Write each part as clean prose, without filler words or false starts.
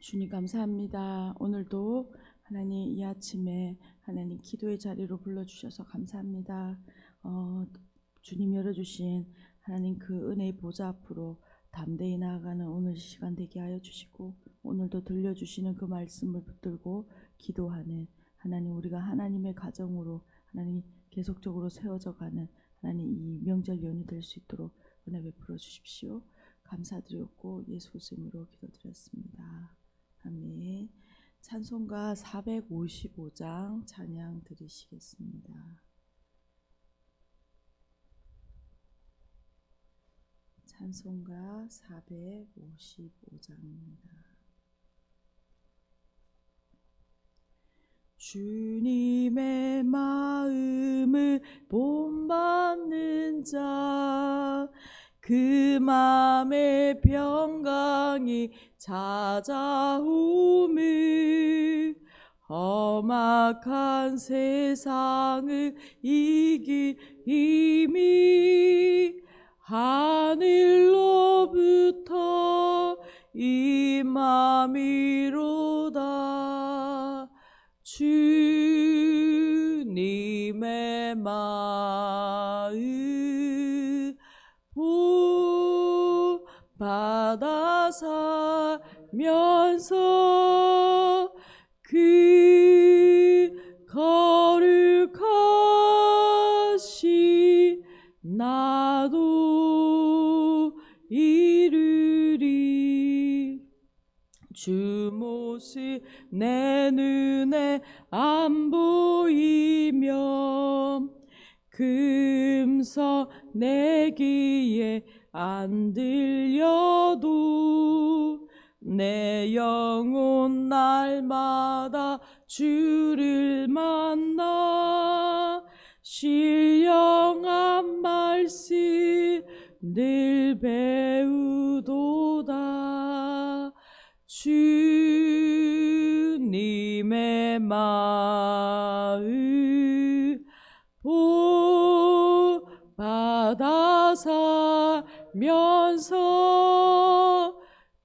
주님 감사합니다. 오늘도 하나님 이 아침에 하나님 기도의 자리로 불러주셔서 감사합니다. 주님 열어주신 하나님 그 은혜의 보좌 앞으로 담대히 나아가는 오늘 시간 되게 하여 주시고, 오늘도 들려주시는 그 말씀을 붙들고 기도하는 하나님, 우리가 하나님의 가정으로 하나님 계속적으로 세워져가는 하나님 이 명절 연휴 될 수 있도록 은혜 베풀어 주십시오. 감사드렸고 예수 이름으로 기도드렸습니다. 아멘. 찬송가 455장 찬양 드리시겠습니다. 찬송가 455장입니다. 주님의 마음을 본받는 자, 그 맘에 평강이 찾아오며 험악한 세상을 이길 힘이 하늘로부터 임함이로다. 주님의 마음 받아 살면서 그 거룩하신 나도 이루리. 주 모습 내 눈에 안 보이면 금성 내 귀에 안 들려도 내 영혼 날마다 주를 만나 신령한 말씀 늘 배우도다. 주님의 마음 받아 살면서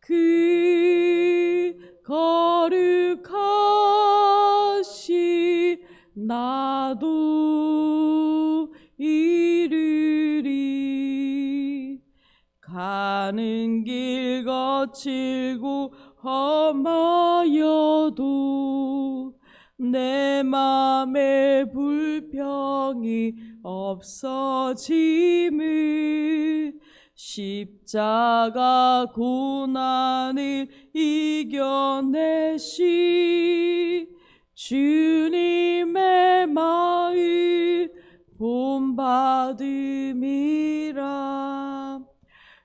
그 거룩하신 나도 이루리. 가는 길 거칠고 험하여도 내 맘에 불평이 없어짐을, 십자가 고난을 이겨내시 주님의 마음 본받음이라.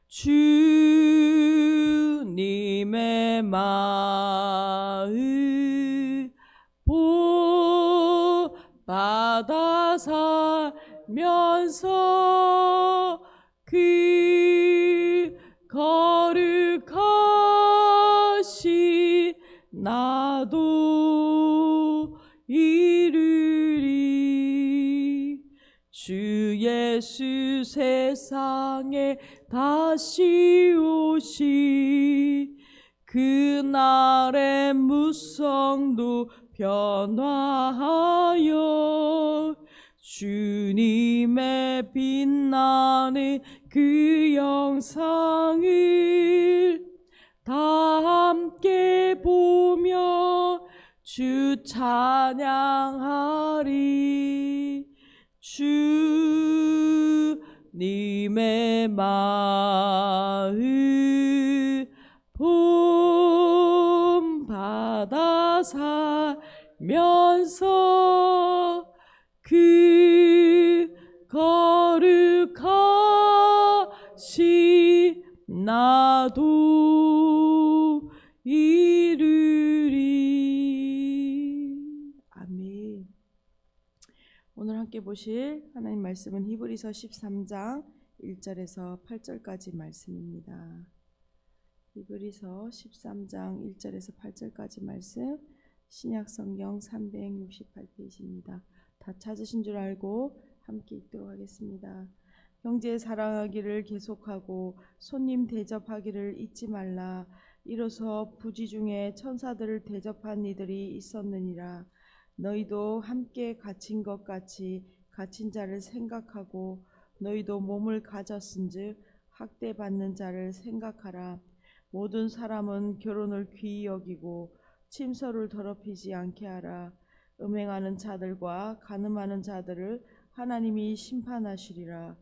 주님의 마음 받아 살면서 그 거룩하신 나도 이루리. 주 예수 세상에 다시 오시 그날의 무성도 변화하여 주님의 빛나는 그 영상을 다 함께 보며 주 찬양하리. 주님의 마음 본받아 살면서 그 거룩하신 나도 이루리. 아멘. 오늘 함께 보실 하나님 말씀은 히브리서 13장 1절에서 8절까지 말씀입니다. 히브리서 13장 1절에서 8절까지 말씀, 신약성경 368페이지입니다. 다 찾으신 줄 알고 함께 읽도록 하겠습니다. 형제 사랑하기를 계속하고 손님 대접하기를 잊지 말라. 이로써 부지 중에 천사들을 대접한 이들이 있었느니라. 너희도 함께 갇힌 것 같이 갇힌 자를 생각하고 너희도 몸을 가졌은즉 학대받는 자를 생각하라. 모든 사람은 결혼을 귀히 여기고 침소를 더럽히지 않게 하라. 음행하는 자들과 간음하는 자들을 하나님이 심판하시리라.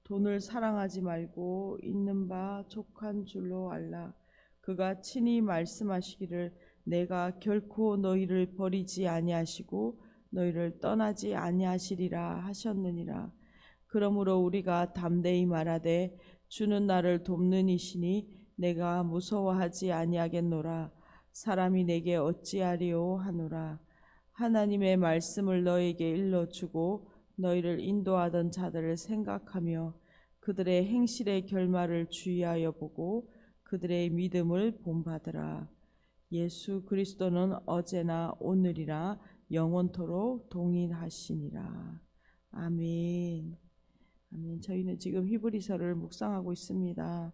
돈을 사랑하지 말고 있는 바 족한 줄로 알라. 그가 친히 말씀하시기를 내가 결코 너희를 버리지 아니하시고 너희를 떠나지 아니하시리라 하셨느니라. 그러므로 우리가 담대히 말하되 주는 나를 돕는 이시니 내가 무서워하지 아니하겠노라. 사람이 내게 어찌하리요 하노라. 하나님의 말씀을 너에게 일러주고 너희를 인도하던 자들을 생각하며 그들의 행실의 결말을 주의하여 보고 그들의 믿음을 본받으라. 예수 그리스도는 어제나 오늘이나 영원토록 동일하시니라. 아멘. 아멘. 저희는 지금 히브리서를 묵상하고 있습니다.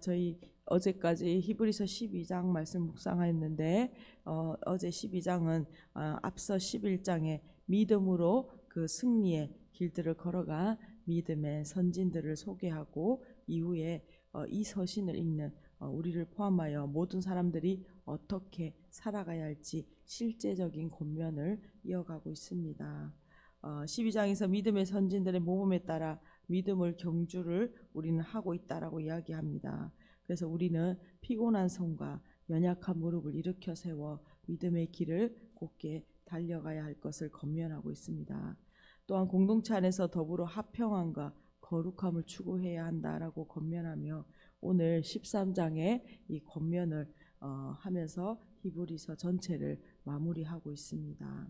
저희 어제까지 히브리서 12장 말씀 묵상하였는데 어제 12장은 앞서 11장에 믿음으로 그 승리의 길들을 걸어가 믿음의 선진들을 소개하고 이후에 이 서신을 읽는 우리를 포함하여 모든 사람들이 어떻게 살아가야 할지 실제적인 권면을 이어가고 있습니다. 12장에서 믿음의 선진들의 모범에 따라 믿음을 경주를 우리는 하고 있다라고 이야기합니다. 그래서 우리는 피곤한 손과 연약한 무릎을 일으켜 세워 믿음의 길을 곧게 달려가야 할 것을 권면하고 있습니다. 또한 공동체 안에서 더불어 화평함과 거룩함을 추구해야 한다라고 권면하며 오늘 13장의 이 권면을 하면서 히브리서 전체를 마무리하고 있습니다.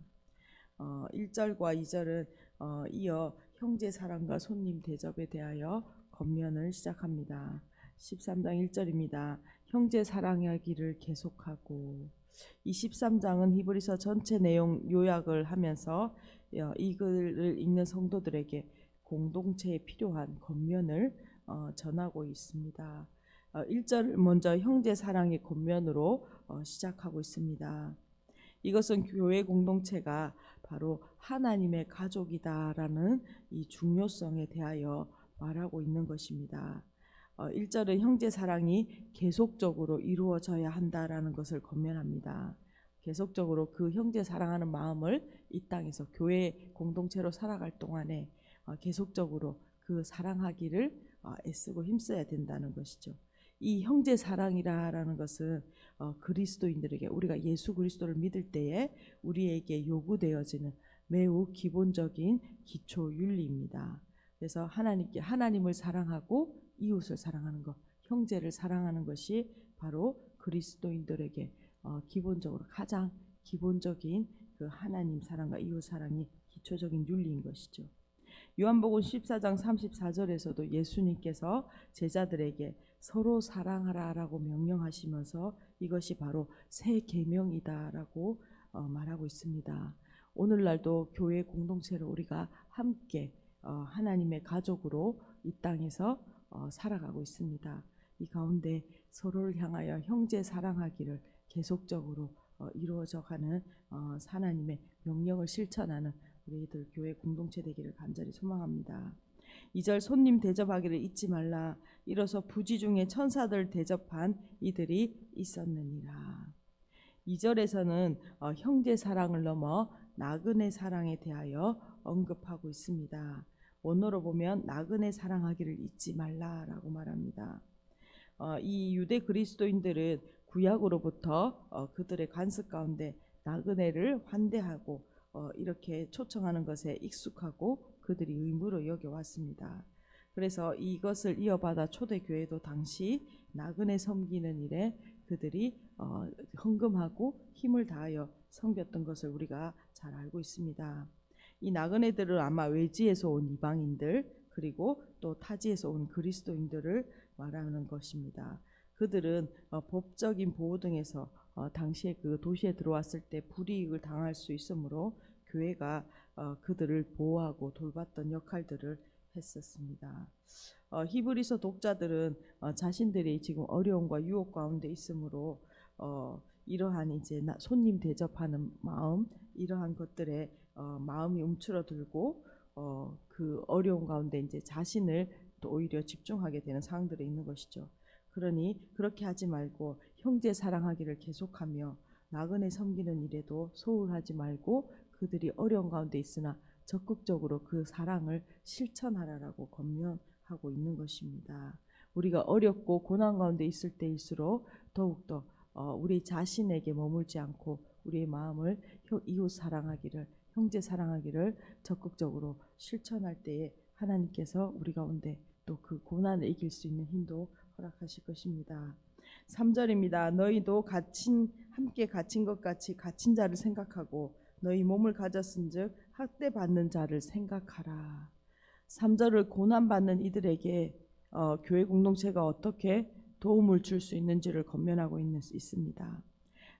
1절과 2절은 이어 형제 사랑과 손님 대접에 대하여 권면을 시작합니다. 13장 1절입니다. 형제 사랑하기를 계속하고. 이 13장은 히브리서 전체 내용 요약을 하면서 이 글을 읽는 성도들에게 공동체에 필요한 권면을 전하고 있습니다. 1절을 먼저 형제 사랑의 권면으로 시작하고 있습니다. 이것은 교회 공동체가 바로 하나님의 가족이다라는 이 중요성에 대하여 말하고 있는 것입니다. 1절은 형제 사랑이 계속적으로 이루어져야 한다라는 것을 권면합니다. 계속적으로 그 형제 사랑하는 마음을 이 땅에서 교회 공동체로 살아갈 동안에 계속적으로 그 사랑하기를 애쓰고 힘써야 된다는 것이죠. 이 형제 사랑이라는 것은 그리스도인들에게 우리가 예수 그리스도를 믿을 때에 우리에게 요구되어지는 매우 기본적인 기초 윤리입니다. 그래서 하나님을 사랑하고 이웃을 사랑하는 것, 형제를 사랑하는 것이 바로 그리스도인들에게 기본적으로 가장 기본적인 그 하나님 사랑과 이웃 사랑이 기초적인 윤리인 것이죠. 요한복음 14장 34절에서도 예수님께서 제자들에게 서로 사랑하라라고 명령하시면서 이것이 바로 새 계명이다라고 말하고 있습니다. 오늘날도 교회 공동체로 우리가 함께 하나님의 가족으로 이 땅에서 살아가고 있습니다. 이 가운데 서로를 향하여 형제 사랑하기를 계속적으로 이루어져가는 하나님의 명령을 실천하는 우리들 교회 공동체 되기를 간절히 소망합니다. 2절 손님 대접하기를 잊지 말라. 이로써 부지 중에 천사들 대접한 이들이 있었느니라. 2절에서는 형제 사랑을 넘어 나그네 사랑에 대하여 언급하고 있습니다. 원어로 보면 나그네 사랑하기를 잊지 말라라고 말합니다. 이 유대 그리스도인들은 구약으로부터 그들의 관습 가운데 나그네를 환대하고 이렇게 초청하는 것에 익숙하고 그들이 의무로 여겨왔습니다. 그래서 이것을 이어받아 초대교회도 당시 나그네 섬기는 일에 그들이 헌금하고 힘을 다하여 섬겼던 것을 우리가 잘 알고 있습니다. 이 나그네들은 아마 외지에서 온 이방인들 그리고 또 타지에서 온 그리스도인들을 말하는 것입니다. 그들은 법적인 보호 등에서 당시에 그 도시에 들어왔을 때 불이익을 당할 수 있으므로 교회가 그들을 보호하고 돌봤던 역할들을 했었습니다. 히브리서 독자들은 자신들이 지금 어려움과 유혹 가운데 있으므로 이러한 이제 손님 대접하는 마음, 이러한 것들에 마음이 움츠러들고 그 어려움 가운데 이제 자신을 또 오히려 집중하게 되는 상황들이 있는 것이죠. 그러니 그렇게 하지 말고 형제 사랑하기를 계속하며 나그네 섬기는 일에도 소홀하지 말고 그들이 어려운 가운데 있으나 적극적으로 그 사랑을 실천하라라고 권면하고 있는 것입니다. 우리가 어렵고 고난 가운데 있을 때일수록 더욱더 우리 자신에게 머물지 않고 우리의 마음을 이웃 사랑하기를, 형제 사랑하기를 적극적으로 실천할 때에 하나님께서 우리 가운데 또 그 고난을 이길 수 있는 힘도 허락하실 것입니다. 3절입니다. 너희도 함께 갇힌 것 같이 갇힌 자를 생각하고 너희 몸을 가졌은즉 학대받는 자를 생각하라. 3절을 고난받는 이들에게 교회 공동체가 어떻게 도움을 줄 수 있는지를 권면하고 있습니다.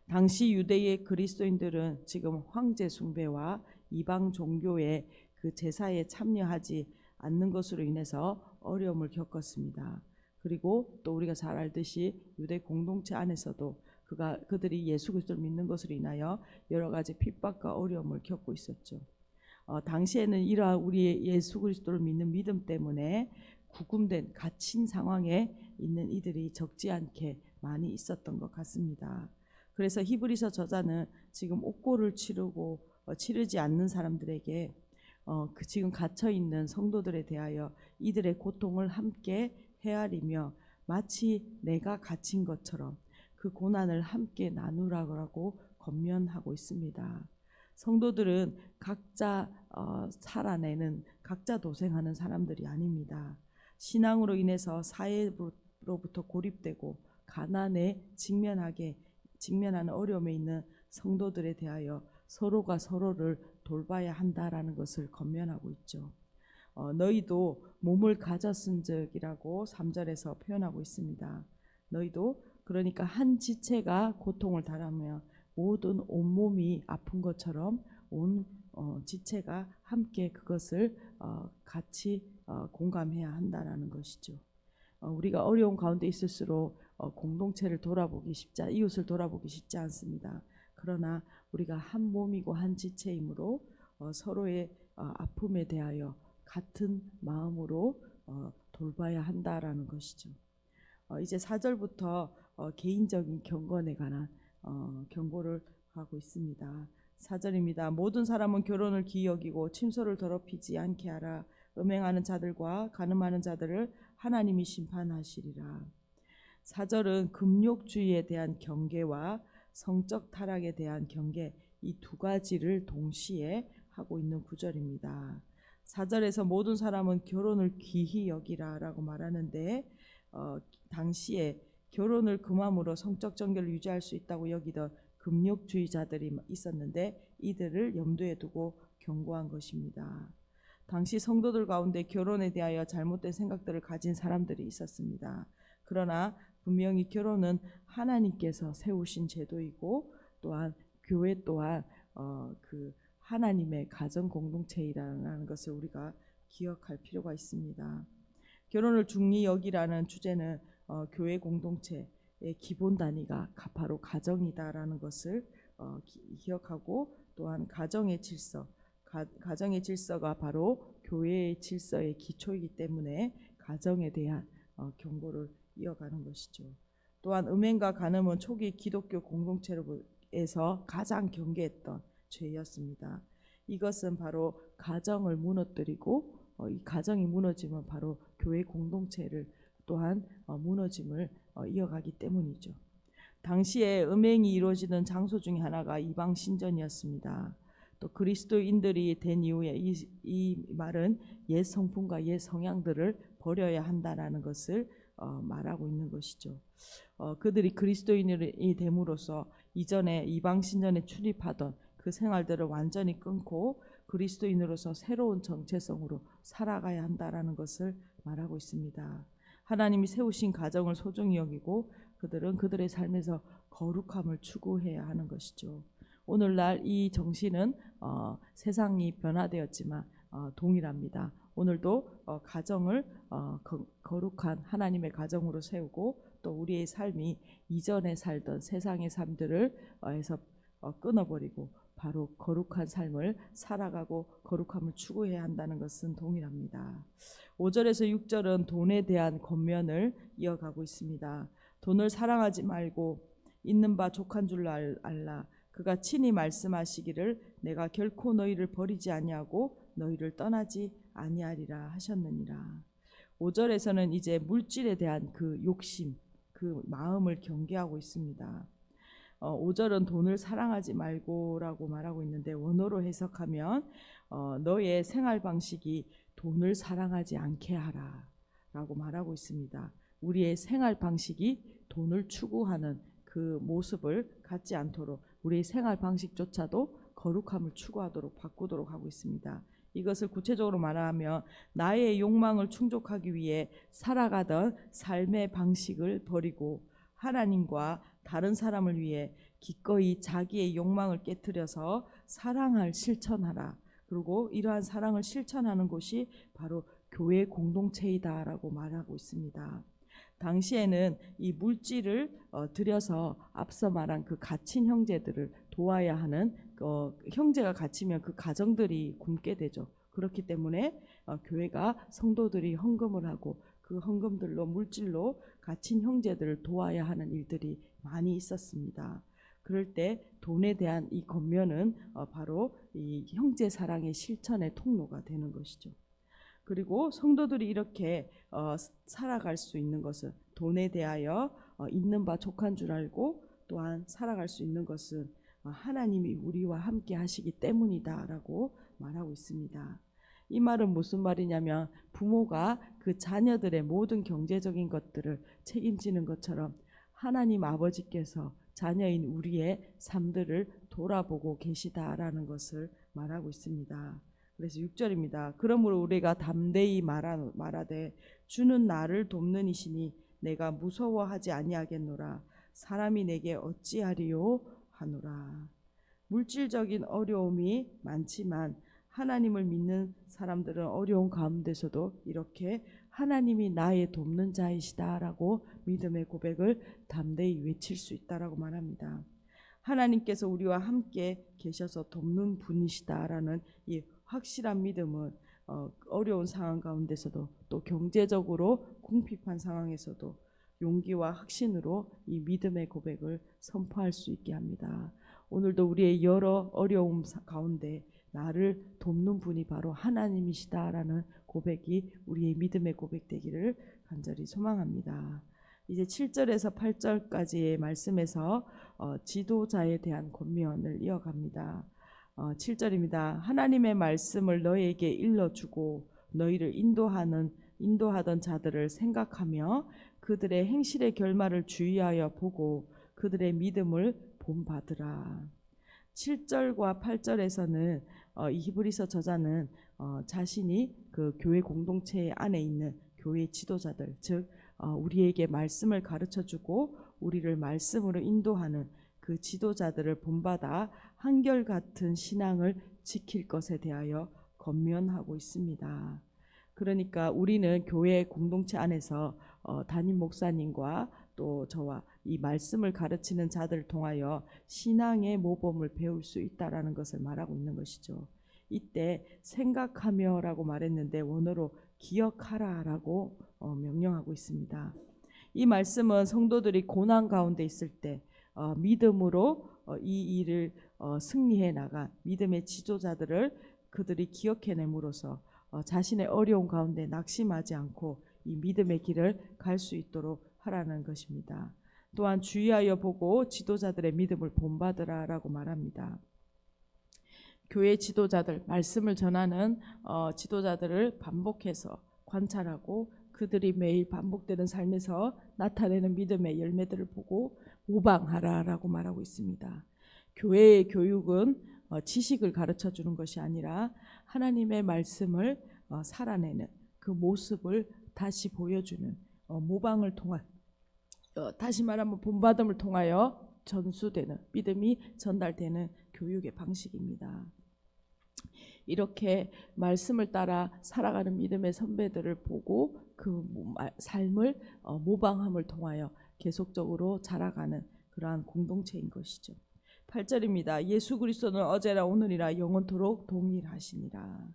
당시 유대의 그리스도인들은 지금 황제 숭배와 이방 종교의 그 제사에 참여하지 않는 것으로 인해서 어려움을 겪었습니다. 그리고 또 우리가 잘 알듯이 유대 공동체 안에서도 그들이 예수 그리스도를 믿는 것으로 인하여 여러 가지 핍박과 어려움을 겪고 있었죠. 당시에는 이러한 우리의 예수 그리스도를 믿는 믿음 때문에 구금된 갇힌 상황에 있는 이들이 적지 않게 많이 있었던 것 같습니다. 그래서 히브리서 저자는 지금 옥고를 치르지 않는 사람들에게 지금 갇혀 있는 성도들에 대하여 이들의 고통을 함께 헤아리며 마치 내가 갇힌 것처럼 그 고난을 함께 나누라고 권면하고 있습니다. 성도들은 각자 살아내는 각자 도생하는 사람들이 아닙니다. 신앙으로 인해서 사회로부터 고립되고 가난에 직면하는 어려움에 있는 성도들에 대하여 서로가 서로를 돌봐야 한다라는 것을 권면하고 있죠. 너희도 몸을 가졌은즉이라고 3절에서 표현하고 있습니다. 너희도 그러니까 한 지체가 고통을 당하며 모든 온몸이 아픈 것처럼 온 지체가 함께 그것을 같이 공감해야 한다라는 것이죠. 우리가 어려운 가운데 있을수록 공동체를 이웃을 돌아보기 쉽지 않습니다. 그러나 우리가 한 몸이고 한 지체이므로 서로의 아픔에 대하여 같은 마음으로 돌봐야 한다라는 것이죠. 이제 4절부터 개인적인 경건에 관한 경고를 하고 있습니다. 4절입니다. 모든 사람은 결혼을 귀히 여기고 침소를 더럽히지 않게 하라. 음행하는 자들과 간음하는 자들을 하나님이 심판하시리라. 4절은 금욕주의에 대한 경계와 성적 타락에 대한 경계, 이 두 가지를 동시에 하고 있는 구절입니다. 4절에서 모든 사람은 결혼을 귀히 여기라라고 말하는데 당시에 결혼을 금함으로 성적 정결을 유지할 수 있다고 여기던 금욕주의자들이 있었는데 이들을 염두에 두고 경고한 것입니다. 당시 성도들 가운데 결혼에 대하여 잘못된 생각들을 가진 사람들이 있었습니다. 그러나 분명히 결혼은 하나님께서 세우신 제도이고 또한 교회 또한 그 하나님의 가정 공동체이라는 것을 우리가 기억할 필요가 있습니다. 결혼을 중히 여기라는 주제는 교회 공동체의 기본 단위가 바로 가정이다라는 것을 기억하고 또한 가정의 질서가 바로 교회의 질서의 기초이기 때문에 가정에 대한 경고를 이어가는 것이죠. 또한 음행과 간음은 초기 기독교 공동체에서 가장 경계했던 죄였습니다. 이것은 바로 가정을 무너뜨리고 이 가정이 무너지면 바로 교회 공동체를 또한 무너짐을 이어가기 때문이죠. 당시에 음행이 이루어지는 장소 중에 하나가 이방 신전이었습니다. 또 그리스도인들이 된 이후에 이 말은 옛 성품과 옛 성향들을 버려야 한다라는 것을 말하고 있는 것이죠. 그들이 그리스도인이 됨으로써 이전에 이방 신전에 출입하던 그 생활들을 완전히 끊고 그리스도인으로서 새로운 정체성으로 살아가야 한다라는 것을 말하고 있습니다. 하나님이 세우신 가정을 소중히 여기고 그들은 그들의 삶에서 거룩함을 추구해야 하는 것이죠. 오늘날 이 정신은 세상이 변화되었지만 동일합니다. 오늘도 가정을 거룩한 하나님의 가정으로 세우고 또 우리의 삶이 이전에 살던 세상의 삶들을 해서 끊어버리고 바로 거룩한 삶을 살아가고 거룩함을 추구해야 한다는 것은 동일합니다. 5절에서 6절은 돈에 대한 권면을 이어가고 있습니다. 돈을 사랑하지 말고 있는 바 족한 줄로 알라. 그가 친히 말씀하시기를 내가 결코 너희를 버리지 아니하고 너희를 떠나지 아니하리라 하셨느니라. 5절에서는 이제 물질에 대한 그 욕심, 그 마음을 경계하고 있습니다. 5절은 돈을 사랑하지 말고라고 말하고 있는데 원어로 해석하면 너의 생활 방식이 돈을 사랑하지 않게 하라 라고 말하고 있습니다. 우리의 생활 방식이 돈을 추구하는 그 모습을 갖지 않도록 우리의 생활 방식조차도 거룩함을 추구하도록 바꾸도록 하고 있습니다. 이것을 구체적으로 말하면 나의 욕망을 충족하기 위해 살아가던 삶의 방식을 버리고 하나님과 다른 사람을 위해 기꺼이 자기의 욕망을 깨트려서 사랑을 실천하라. 그리고 이러한 사랑을 실천하는 곳이 바로 교회 공동체이다라고 말하고 있습니다. 당시에는 이 물질을 들여서 앞서 말한 그 갇힌 형제들을 도와야 하는 형제가 갇히면 그 가정들이 굶게 되죠. 그렇기 때문에 교회가 성도들이 헌금을 하고 그 헌금들로 물질로 갇힌 형제들을 도와야 하는 일들이 많이 있었습니다. 그럴 때 돈에 대한 이 권면은 바로 이 형제 사랑의 실천의 통로가 되는 것이죠. 그리고 성도들이 이렇게 살아갈 수 있는 것은 돈에 대하여 있는 바 족한 줄 알고 또한 살아갈 수 있는 것은 하나님이 우리와 함께 하시기 때문이다라고 말하고 있습니다. 이 말은 무슨 말이냐면 부모가 그 자녀들의 모든 경제적인 것들을 책임지는 것처럼 하나님 아버지께서 자녀인 우리의 삶들을 돌아보고 계시다라는 것을 말하고 있습니다. 그래서 6절입니다. 그러므로 우리가 담대히 말하되 주는 나를 돕는 이시니 내가 무서워하지 아니하겠노라. 사람이 내게 어찌하리요 하노라. 물질적인 어려움이 많지만 하나님을 믿는 사람들은 어려운 가운데서도 이렇게 하나님이 나의 돕는 자이시다라고 믿음의 고백을 담대히 외칠 수 있다라고 말합니다. 하나님께서 우리와 함께 계셔서 돕는 분이시다라는 이 확실한 믿음은 어려운 상황 가운데서도 또 경제적으로 궁핍한 상황에서도 용기와 확신으로 이 믿음의 고백을 선포할 수 있게 합니다. 오늘도 우리의 여러 어려움 가운데 나를 돕는 분이 바로 하나님이시다라는 고백이 우리의 믿음의 고백 되기를 간절히 소망합니다. 이제 7절에서 8절까지의 말씀에서 지도자에 대한 권면을 이어갑니다. 7절입니다. 하나님의 말씀을 너희에게 일러주고 너희를 인도하던 자들을 생각하며 그들의 행실의 결말을 주의하여 보고 그들의 믿음을 본받으라. 7절과 8절에서는 이 히브리서 저자는 자신이 그 교회 공동체 안에 있는 교회 지도자들, 즉 우리에게 말씀을 가르쳐주고 우리를 말씀으로 인도하는 그 지도자들을 본받아 한결같은 신앙을 지킬 것에 대하여 권면하고 있습니다. 그러니까 우리는 교회 공동체 안에서 담임 목사님과 또 저와 이 말씀을 가르치는 자들을 통하여 신앙의 모범을 배울 수 있다라는 것을 말하고 있는 것이죠. 이때 생각하며라고 말했는데 원어로 기억하라라고 명령하고 있습니다. 이 말씀은 성도들이 고난 가운데 있을 때 믿음으로 이 일을 승리해 나간 믿음의 지도자들을 그들이 기억해냄으로써 자신의 어려운 가운데 낙심하지 않고 이 믿음의 길을 갈 수 있도록 하라는 것입니다. 또한 주의하여 보고 지도자들의 믿음을 본받으라라고 말합니다. 교회 지도자들, 말씀을 전하는 지도자들을 반복해서 관찰하고 그들이 매일 반복되는 삶에서 나타내는 믿음의 열매들을 보고 모방하라라고 말하고 있습니다. 교회의 교육은 지식을 가르쳐 주는 것이 아니라 하나님의 말씀을 살아내는 그 모습을 다시 보여주는 모방을 통한 다시 말하면 본받음을 통하여 전수되는 믿음이 전달되는 교육의 방식입니다. 이렇게 말씀을 따라 살아가는 믿음의 선배들을 보고 그 삶을 모방함을 통하여 계속적으로 자라가는 그러한 공동체인 것이죠. 8절입니다. 예수 그리스도는 어제나 오늘이라 영원토록 동일하시니라.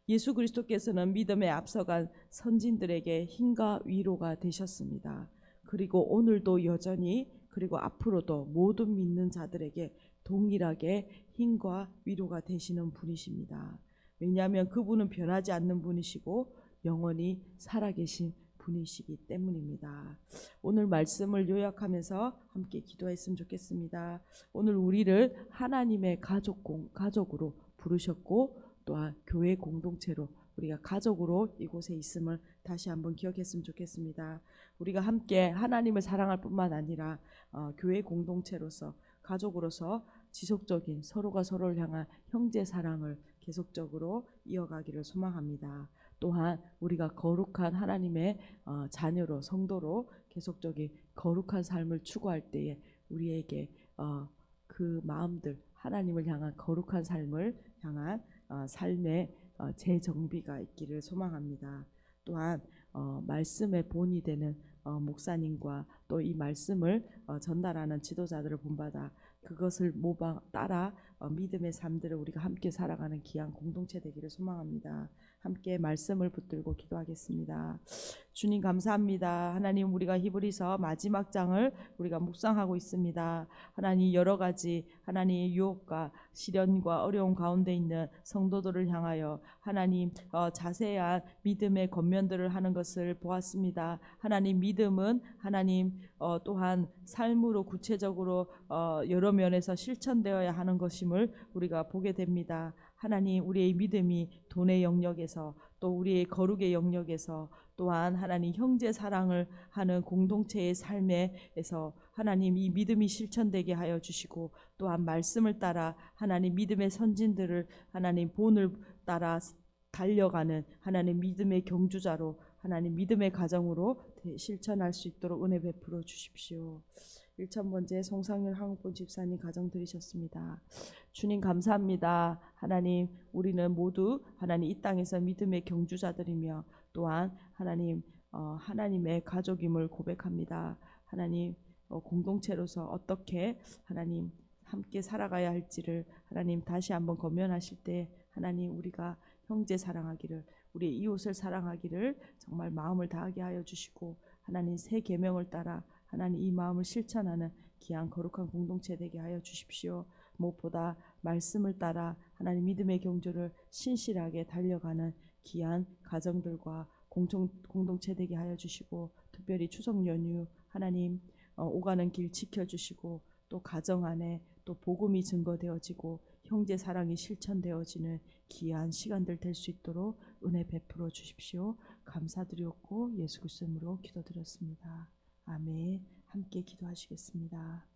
예수 그리스도께서는 믿음에 앞서간 선진들에게 힘과 위로가 되셨습니다. 그리고 오늘도 여전히 그리고 앞으로도 모든 믿는 자들에게 동일하게 힘과 위로가 되시는 분이십니다. 왜냐하면 그분은 변하지 않는 분이시고 영원히 살아계신 분이시기 때문입니다. 오늘 말씀을 요약하면서 함께 기도했으면 좋겠습니다. 오늘 우리를 하나님의 가족으로 부르셨고 또한 교회 공동체로 우리가 가족으로 이곳에 있음을 다시 한번 기억했으면 좋겠습니다. 우리가 함께 하나님을 사랑할 뿐만 아니라 교회 공동체로서 가족으로서 지속적인 서로가 서로를 향한 형제 사랑을 계속적으로 이어가기를 소망합니다. 또한 우리가 거룩한 하나님의 자녀로 성도로 계속적인 거룩한 삶을 추구할 때에 우리에게 그 마음들 하나님을 향한 거룩한 삶을 향한 삶의 재정비가 있기를 소망합니다. 또한 말씀의 본이 되는 목사님과 또 이 말씀을 전달하는 지도자들을 본받아 그것을 모방 따라 믿음의 삶들을 우리가 함께 살아가는 귀한 공동체 되기를 소망합니다. 함께 말씀을 붙들고 기도하겠습니다. 주님 감사합니다. 하나님 우리가 히브리서 마지막 장을 우리가 묵상하고 있습니다. 하나님 여러 가지 하나님의 유혹과 시련과 어려움 가운데 있는 성도들을 향하여 하나님 자세한 믿음의 권면들을 하는 것을 보았습니다. 하나님 믿음은 하나님 또한 삶으로 구체적으로 여러 면에서 실천되어야 하는 것임을 우리가 보게 됩니다. 하나님 우리의 믿음이 돈의 영역에서 또 우리의 거룩의 영역에서 또한 하나님 형제 사랑을 하는 공동체의 삶에서 하나님 이 믿음이 실천되게 하여 주시고 또한 말씀을 따라 하나님 믿음의 선진들을 하나님 본을 따라 달려가는 하나님 믿음의 경주자로 하나님 믿음의 가정으로 실천할 수 있도록 은혜 베풀어 주십시오. 1000번째 송상윤 한국본 집사님 가정 드리셨습니다. 주님 감사합니다. 하나님 우리는 모두 하나님 이 땅에서 믿음의 경주자들이며 또한 하나님 하나님의 가족임을 고백합니다. 하나님 공동체로서 어떻게 하나님 함께 살아가야 할지를 하나님 다시 한번 권면하실 때 하나님 우리가 형제 사랑하기를 우리 이웃을 사랑하기를 정말 마음을 다하게 하여 주시고 하나님 새 계명을 따라 하나님 이 마음을 실천하는 귀한 거룩한 공동체 되게 하여 주십시오. 무엇보다 말씀을 따라 하나님 믿음의 경주를 신실하게 달려가는 귀한 가정들과 공동체 되게 하여 주시고 특별히 추석 연휴 하나님 오가는 길 지켜주시고 또 가정 안에 또 복음이 증거되어지고 형제 사랑이 실천되어지는 귀한 시간들 될 수 있도록 은혜 베풀어 주십시오. 감사드렸고 예수 그리스도 이름으로 기도드렸습니다. 아멘. 함께 기도하시겠습니다.